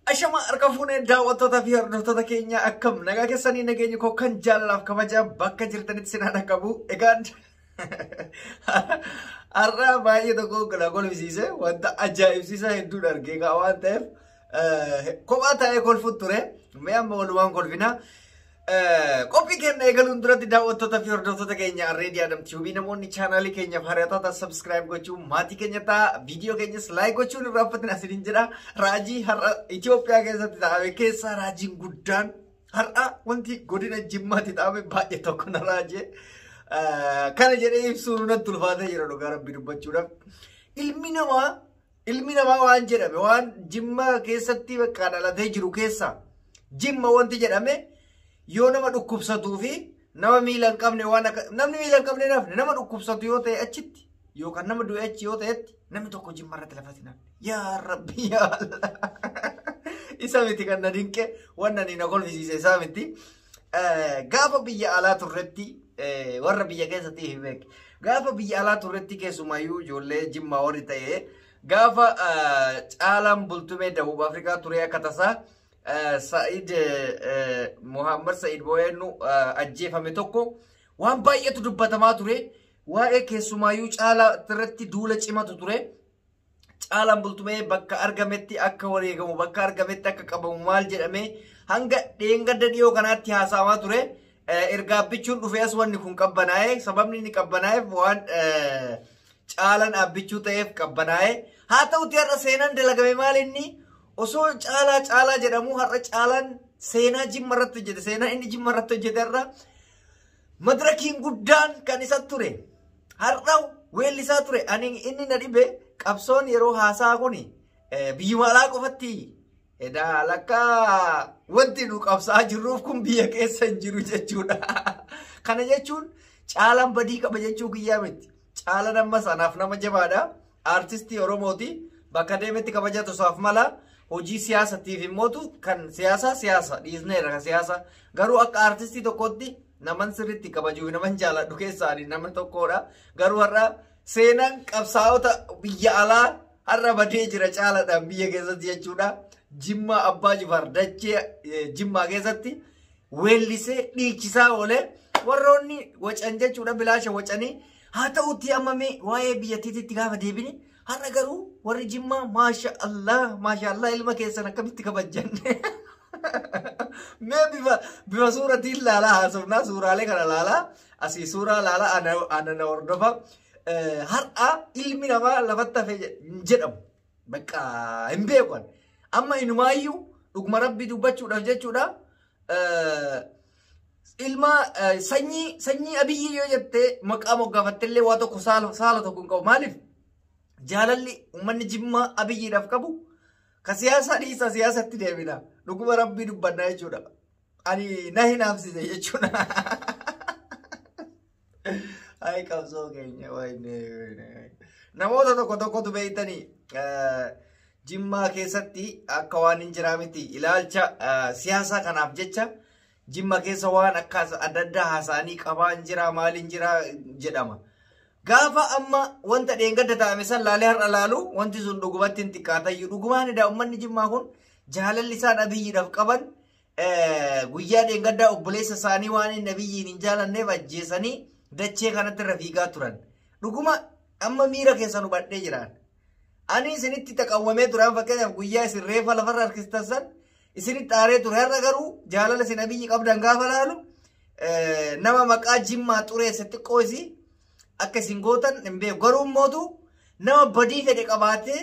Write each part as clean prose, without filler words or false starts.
Ashama arkafuune daawwattoota fi hordoftoota keenya akkam nagaa keessanii nageenya koo kan jaalalaaf kabaja bakka jirtanitti sinaan qabu egaan arraa baay'ee tokko golfisiise wanta ajaa'ibsiisaa hedduu argee gaa waan ta'eef kophaa ta'ee kolfuutu ture mee amma walumaan kolfina qophii keenya eegaluun duratti daawwattoota fi hordoftoota keenya already adamtii hubii namoonni chaanaalii keenyaaf hariirota subscribe gochuun maatii keenya ta'a viidiyoo keenyas like gochuun irraa uffatin asiniin jedha raajii har'a Itoophiyaa keessatti ta'ame keessaa raajiin guddaan har'a wanti godina Jimmaatti ta'ame baay'ee tokko na raajee kana jedhee ibsuun natti ulfaatee jira dhugaa rabbi dubbachuudhaaf ilmi namaa waan jedhame waan Jimmaa keessatti bakka dhalatee jiru keessaa Jimma wanti jedhame yoo nama dhukkubsatuu fi nama miila hin qabne waan akka namni miila hin qabne nafne nama dhukkubsatu yoo ta'e achitti yookaan nama du'e achi yoo ta'etti namni tokko Jimma irratti lafatti nafne yaa rabbi yaa Allah isa miti kan na dinqe waan ani na golfisiise isaa miti gaafa biyya alaa turretti warra biyya keessatti himek gaafa biyya alaa turretti keessumayyuu ijoollee Jimmaa warri ta'e gaafa caalaan bultumee Dawub Afrikaa ture akka tasaa Said Muhammad Said Boyenu ajjeefame tokko waan baay'eetu dubbatamaa ture waa'ee keessumayyuu caalaa irratti duula cimatu ture caalaan bultumee bakka argametti akka wareegamu bakka argametti akka qabamu maal jedhame hanga dheengadda dhiyoo kanaatti haasawamaa ture ergaabbichuun dhufees wanni kun qabbanaa'e sababni inni qabbanaa'eef waan caalaan abbichuu ta'eef qabbanaa'e haa ta'uti har'a seenaan dalagame maal inni osoo caalaa jedhamu har'a caalaan seenaa Jimma irratti hojjete seenaa inni Jimma irratti hojjete irra madirakiin guddaan kan isa ture har'a weellisaa ture ani inni na dhibe qabsoon yeroo haasaa kun biyyuma alaa qofatti edaa lakkaa wanti nu qabsaa jirruuf kun biyya keessa hin jiru jechuudha kana jechuun caalaan badii qaba jechuu kiyyaa miti caalaan ammas anaaf nama jabaadha artistii Oromooti bakka deemetti kabajatu isaaf mala hojii siyaasatiif immootu kan siyaasa dhiisneera siyaasa garuu akka artistii tokkotti naman sirriitti kabajuuf naman jaaladhu keessaanii nama tokkodha garuu har'a seenaan qabsaa'ota biyya alaa har'a badee jira caalaadhaan biyya keessatti jechuudha Jimmaa Abbaa Jifaar dachee Jimmaa keessatti weellisee dhiichisaa oole warroonni wacan jechuudha bilaasha wacanii haa ta'utti ammame waa'ee biyyattiitti gaafa deebine har'a garuu warri Jimmaa maasha Allah ilma keessan akkamitti kabajjan mee bifa suuratiin laalaa haasofnaa suuraalee kana laalaa asii suuraa laalaa ana na hordofa har'a ilmi namaa lafatti hafee jedhamu bakka hin beekan amma inumaayyuu dhuguma rabbii dubbachuudhaaf jechuudha ilma sanyii Abiyyi yoo jettee maqaa moggaafattellee waa tokko saala tokko hin qabu maaliif jaalalli ummanni Jimmaa Abiyyiidhaaf qabu ka siyaasa dhiisa siyaasatti deebina dhuguma rabbii dubbannaa jechuudha ani na hinaafsise jechuudha ay qabsoo keenya namoota tokkotu beeytanii Jimmaa keessatti akka waan hin jiraa miti ilaalcha siyaasaa kanaaf jecha Jimma keessa waan akka adda addaa haasa'anii qabaa hin jiraa maal hin jiraa jedhama gaafa amma wanta dheengadda ta'ame san laalee har'a laalu wanti sun dhugumatti hin xiqqaatayyuu dhugumaanidha ummanni Jimmaa kun jaalalli isaan Abiyyiidhaaf qaban guyyaa dheengaddaa obboleessa isaanii waan hin Abiyyiin hin jaalanneef ajjeesanii dachee kanatti irra fiigaa turan dhuguma amma miira keessan hubadhee jiraan ani isinitti taqawwamee turan fakkeenyaaf guyyaa isin reefa lafarra harkistan san isinitti aaree ture har'a garuu jaalala isin Abiyyi qabdan gaafa laalu nama maqaa Jimmaa xureesse xiqqoo isii akka isin gootan hin beeku garuu mootu nama badii fedhe qabaatee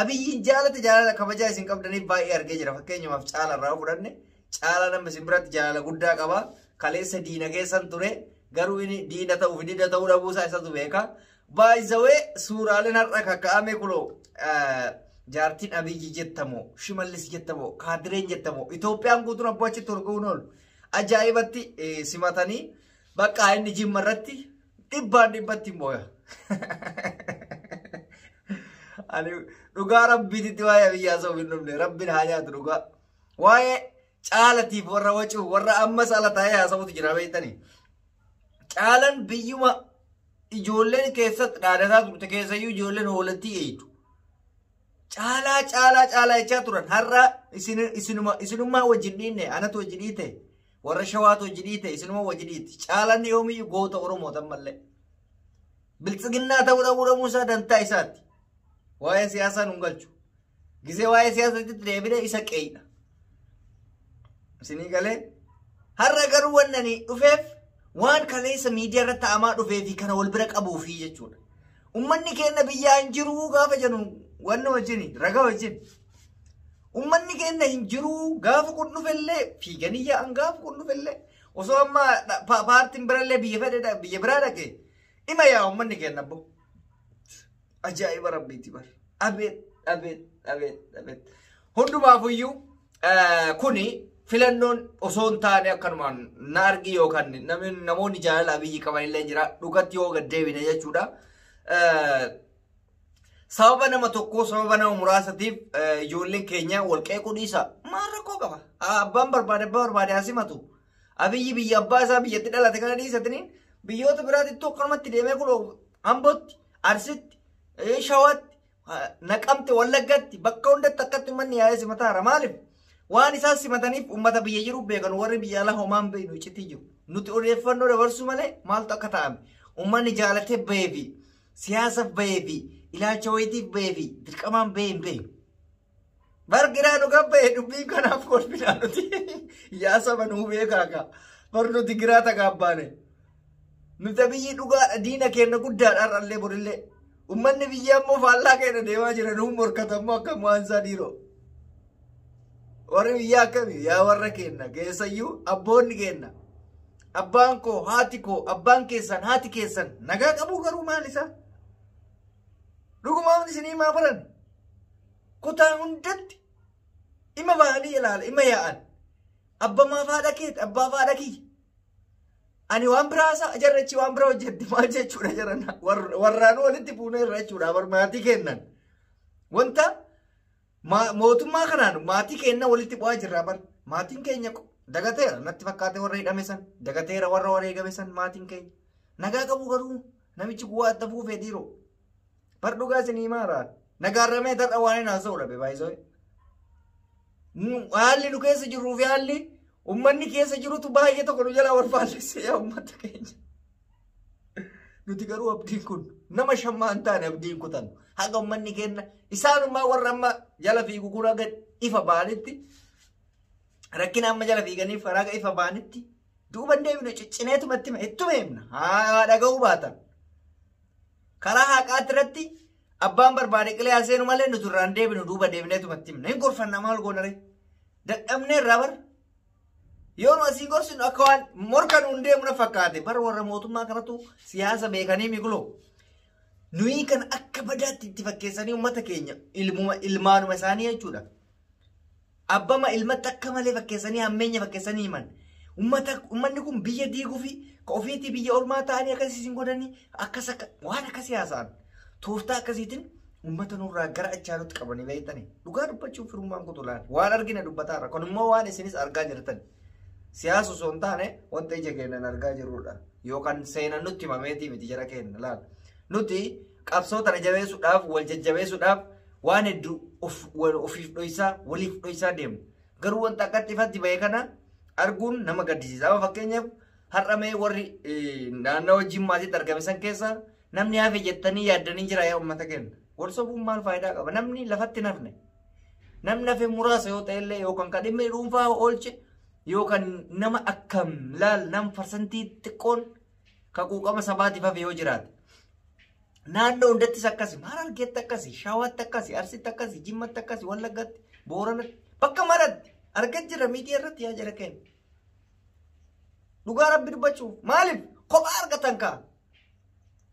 Abiyyiin jaalate jaalala kabajaa isin qabdaniif baay'ee argee jira fakkeenyaaf caala irraa fudhanne caala nama isin biratti jaalala guddaa qaba kaleessa diina keessan ture garuu inni diina ta'uuf diina ta'uu dhabuusaa isatu beeka baay'isawee suuraaleen har'a kakka'ame kuloo jaartiin Abiyyi jettamoo Shimallis jettamoo Kaadireen jettamoo Itoophiyaan guutuun abboo achitti horguun oolu ajaa'ibatti simatanii bakka inni Jimma irratti dhibbatti mooya ani dhugaa rabbiitti waa'ee Abiyyi haasa'uuf hin dhufne rabbiin haa nyaatu dhugaa waa'ee caalatiif warra wacuu warra ammas ala taa'ee haasa'uutu jira beektanii caalan biyyuma ijoolleen keessatti dhaadataa turte keessayyuu ijoolleen hoolattii eeytu caalaa jechaa turan har'a isinummaa wajjin dhiinne anatu wajjin dhiite warra shawaatu wajjin dhiite isinummaa wajjin dhiite caalaan yoomiyyuu goota Oromootan mallee biltsiginnaa ta'uu dhabuu isaa dantaa isaatti waa'ee siyaasaa nun galchu gisee waa'ee siyaasaatti deebine isa qeeyidha isinii galee har'a garuu wannani dhufeef waan kaleessa miidiyaa irratti ta'amaa dhufeefi kana wal bira qabuufi jechuudha ummanni keenya biyyaa hin jiruu gaafa jennu wanna wajjin raga wajjin ummanni keenya hin jiruu gaafa kun dhufellee fiiganii yaa'an gaafa kun dhufellee osoo amma paartiin birallee biyya biraa dhaqe ima yaa ummanni keenya abbo ajaa'iba rabbiiti bar abeet hundumaafuyyuu kuni filannoon osoo hin taane akkanumaan na argi yookaan namoonni jaalala biyyi qaban illee jira dhugatti yoo gad deebine jechuudha. Sababa nama tokko sababa nama muraasatiif ijoolleen keenya wal qeequu dhiisa maal rakkoo qaba abbaan barbaade hasimatu abiyyi biyya abbaa isaa biyyatti dhalate kana dhiisatiniin biyyoota biraatitti akkanumatti deemee kuloo Ambootti Arsitti Shawaatti Naqamte Wallaggatti bakka hundatti akkatti ummanni yaa'ee simataara maaliif waan isaan simataniif ummata biyya jiru beekan warri biyya ala homaan beeynu iccitii jiru nuti odeeffannoo dabarsuu malee maaltu akka ta'ame ummanni jaalatee baheefi siyaasaaf baheefi ilaalcha wayitiif baheefi dirqamaan bahee hin beeku bargiraa dhugaa bahee dubbii kanaaf kolfinaa nuti yaa saba nuu beekaa bar nuti giraata gaabbaane nuti biyyi dhugaadha diina keenya guddaadha har'allee borillee ummanni biyya ammoo faallaa keenya deemaa jira nuun morkatammoo akkam waan isaa dhiiroo warri biyya akkami yaa warra keenya keessayyuu abboonni keenya abbaan koo haati koo abbaan keessan haati keessan nagaa qabuu garuu maal isaa dhugumaan isinii maa baran kutaa hundatti ima bahanii ilaala ima yaa'an abba maa faadha keeti abbaa faadha kiyya ani waan biraasaa jarrachi waan biraa hojjetti maal jechuudha jarana warraan walitti fuunee irra jechuudha maatii kennan wanta mootummaa kanaan maatii keenya walitti bu'aa jirra bar maatiin keenya dagateera natti fakkaate warra hidhame san dagateera warra wareegame san maatiin keenya nagaa qabu garuu namichi bu'aa itti fuufee dhiiroo bar dhugaa isinii maaraan nagaarramee tarra waan hin haasa'udha bebaayisoo haalli nu keessa jirruu fi haalli ummanni keessa jirutu baay'ee tokko nu jalaa warfaallesse yaa ummata keenya nuti garuu abdiin kun nama shammaa hin taane abdiin kutan haga ummanni keenya isaanummaa warra amma jala fiigu kun haga ifa baanitti rakkina amma jala fiiganiif raga ifa baanitti duuban deebinu ciccineetumatti ittuma himna haa dhaga'uu baatan karaa haqaatti irratti abbaan barbaade qilee haseenu malee nuti irraan deebinu duuba deebineetumatti himna hin gorfanna maal goonare dadhabnee irraa bar yoo nu asii gorsinu akka waan morka nuun deemuna fakkaate bar warra mootummaa kanatu siyaasa beekanii miguloo nuyi kan akka badaatti itti fakkeessanii ummata keenya ilmaanuma isaanii jechuudha abbama ilmatti akka malee fakkeessanii hammeenya fakkeessanii himan ummanni kun biyya diiguu fi ka ofiitii biyya ormaa ta'anii akkasiisin godhanii waan akkasii haasa'an tooftaa akkasiitiin ummata nurraa gara achaanutti qabanii beeytanii dhugaa dubbachuuf firummaan kutulaan waan argina dubbataarra kun immoo waan isinis argaa jirtan siyaasa osoo hin taane wanta ija keenyan argaa jirrudha yookaan seenan nutti himameetii miti jara keenya laal nuti qabsoo tana jabeessuudhaaf wal jajjabeessuudhaaf waan hedduu ofiif dhoysaa waliif dhoysaa deemu garuu wanta akkatti ifatti bahee kana arguun nama gaddisiisa fakkeenyaaf har'amee warri naannawaa jimmaatitti argame san keessa namni hafe jettanii yaaddanii jira yaa ummata keenya wal sobuun maal faayidaa qaba namni lafatti nafne namni hafe muraasa yoo ta'ellee yookaan kan dhimma dhuunfaa oolche yookaan nama akkam laal nam parsantii xiqqoon ka quuqama sabaatiif hafe yoo jiraate naannoo hundattis akkasi maal argeetti akkasi shawaatti akkasi arsitti akkasi jimmatti akkasi wallaggatti booranatti bakka maratti argat jira miidiyaa irratti yaa jara keenya dhugaa rabbi dubbachuuf maaliif kophaa argatan kaa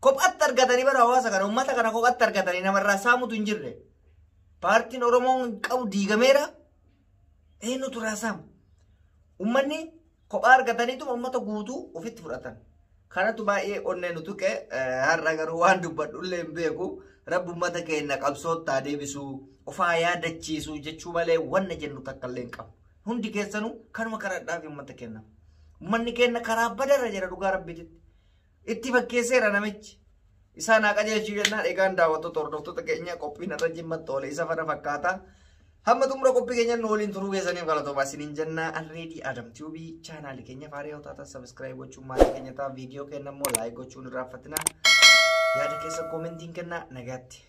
kophaatti argatanii bara hawaasa kana ummata kana kophaatti argatanii namarraa saamutu hin jirre paartiin oromoo qabu diigameera eenyutu raasaamu ummanni kophaa argataniituma ummata guutuu ofitti fudhatan kanatu baay'ee onnee nu tuqe har'a garuu waan dubbadhullee hin beeku rabbi ummata keenya qabsoottaa deebisuu ofaa yaadachiisuu jechuu malee wanna jennu takkallee hin qabu hundi keessanuu kanuma karadhaaf ummata keenya ummanni keenya karaa badarra jira dhugaa rabbititti itti fakkeesseera namichi isaan haa qajeelchuu jennaan egaan daawwattoota hordoftoota keenya qophiin irra jimmaatti oole isa fana fakkaata. Hamma xumura qophii keenya nu waliin turuu keessaniif galatoomaa isiniin jenna. Already Adam TV chaanaalii keenya Faariyaa Hawwataa subscribe gochuun maatii keenya ta'a viidiyoo kenna immoo like gochuun irraa fatina. Yaada keessa koomentiin kenna nagaatti.